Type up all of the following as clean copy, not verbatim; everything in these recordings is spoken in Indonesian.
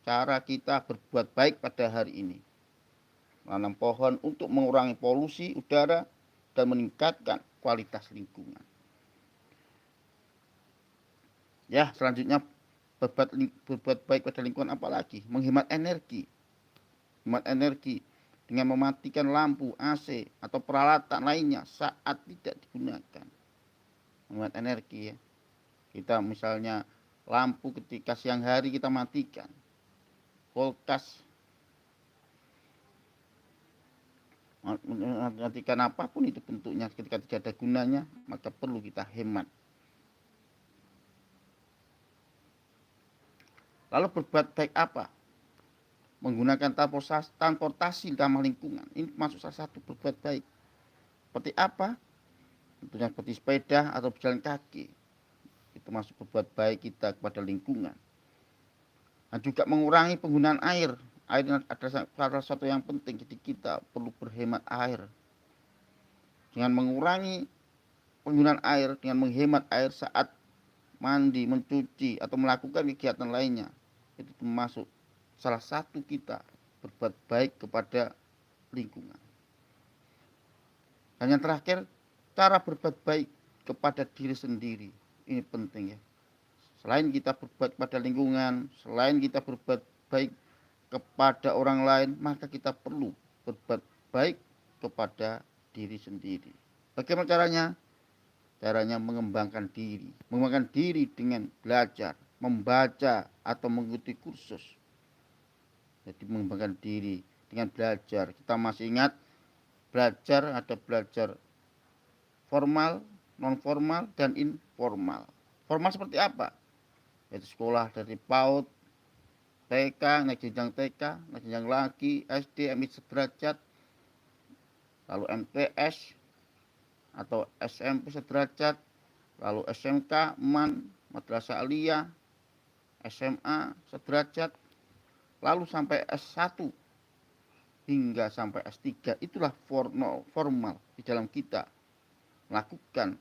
cara kita berbuat baik pada hari ini. Menanam pohon untuk mengurangi polusi udara dan meningkatkan kualitas lingkungan. Ya, selanjutnya berbuat baik pada lingkungan apalagi? Menghemat energi. Hemat energi dengan mematikan lampu, AC, atau peralatan lainnya saat tidak digunakan. Menghemat energi ya. Kita misalnya lampu ketika siang hari kita matikan. Kulkas, matikan apapun itu bentuknya ketika tidak ada gunanya, maka perlu kita hemat. Lalu berbuat baik apa? Menggunakan transportasi ramah lingkungan. Ini masuk salah satu berbuat baik. Seperti apa? Tentunya seperti sepeda atau berjalan kaki. Itu masuk berbuat baik kita kepada lingkungan. Dan juga mengurangi penggunaan air. Air adalah salah satu yang penting. Jadi kita perlu berhemat air. Dengan mengurangi penggunaan air, dengan menghemat air saat mandi, mencuci, atau melakukan kegiatan lainnya. Itu termasuk salah satu kita berbuat baik kepada lingkungan. Dan yang terakhir, cara berbuat baik kepada diri sendiri. Ini penting ya. Selain kita berbuat kepada lingkungan, selain kita berbuat baik kepada orang lain, maka kita perlu berbuat baik kepada diri sendiri. Bagaimana caranya? Caranya mengembangkan diri. Mengembangkan diri dengan belajar, membaca, atau mengikuti kursus. Jadi mengembangkan diri dengan belajar. Kita masih ingat belajar ada belajar formal, non formal, dan informal. Formal seperti apa? Yaitu sekolah dari PAUD, TK, naik jenjang TK, naik jenjang lagi, SD, MI sederajat, lalu MTS atau SMP sederajat, lalu SMK, MAN, Madrasah Aliyah, SMA sederajat, lalu sampai S1 hingga sampai S3. Itulah formal di dalam kita melakukan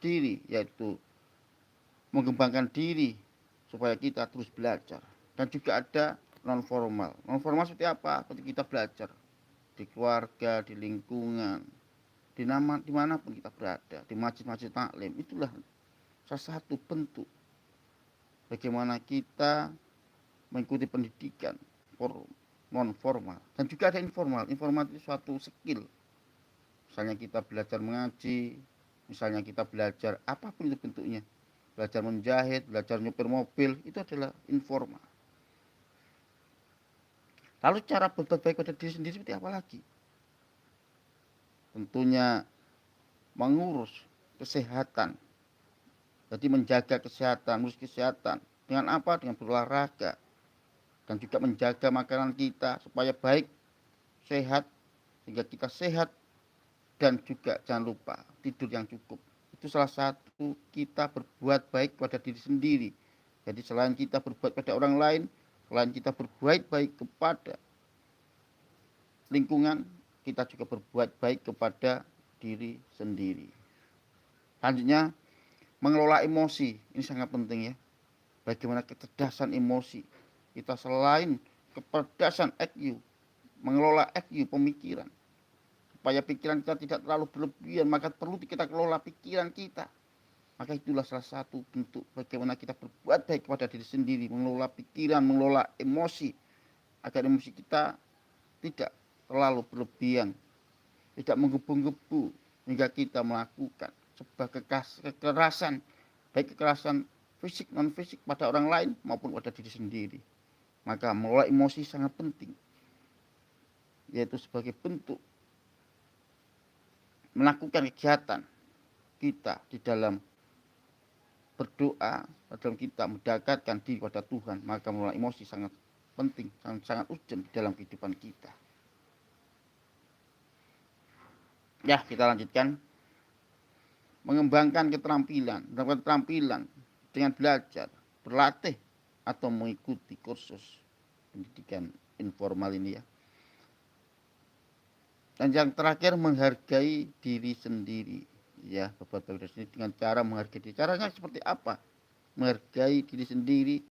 diri, yaitu mengembangkan diri supaya kita terus belajar. Dan juga ada non formal. Non formal seperti apa? Seperti kita belajar di keluarga, di lingkungan, dimanapun kita berada, di masjid-masjid taklim. Itulah salah satu bentuk bagaimana kita mengikuti pendidikan non formal. Dan juga ada informal. Informal itu suatu skill. Misalnya kita belajar mengaji, misalnya kita belajar apapun itu bentuknya, belajar menjahit, belajar nyupir mobil, itu adalah informal. Lalu cara berbuat baik pada diri sendiri seperti apa lagi? Tentunya mengurus kesehatan. Jadi menjaga kesehatan, mengurus kesehatan. Dengan apa? Dengan berolahraga. Dan juga menjaga makanan kita supaya baik, sehat, sehingga kita sehat. Dan juga jangan lupa tidur yang cukup. Itu salah satu kita berbuat baik pada diri sendiri. Jadi selain kita berbuat pada orang lain, selain kita berbuat baik kepada lingkungan, kita juga berbuat baik kepada diri sendiri. Selanjutnya, mengelola emosi. Ini sangat penting ya. Bagaimana kecerdasan emosi. Kita selain kecerdasan IQ, mengelola IQ pemikiran. Supaya pikiran kita tidak terlalu berlebihan, maka perlu kita kelola pikiran kita. Maka itulah salah satu bentuk bagaimana kita berbuat baik kepada diri sendiri, mengelola pikiran, mengelola emosi, agar emosi kita tidak terlalu berlebihan, tidak menggebu-gebu, hingga kita melakukan sebuah kekerasan, baik kekerasan fisik, non fisik pada orang lain maupun pada diri sendiri. Maka mengelola emosi sangat penting, yaitu sebagai bentuk melakukan kegiatan kita di dalam berdoa, dalam kita mendekatkan diri kepada Tuhan. Maka mengelola emosi sangat penting, sangat urgent di dalam kehidupan kita. Ya, kita lanjutkan. Mengembangkan keterampilan dengan belajar, berlatih, atau mengikuti kursus pendidikan informal ini ya. Dan yang terakhir, menghargai diri sendiri ya, berbuat baik dengan cara menghargai diri. Caranya seperti apa? Menghargai diri sendiri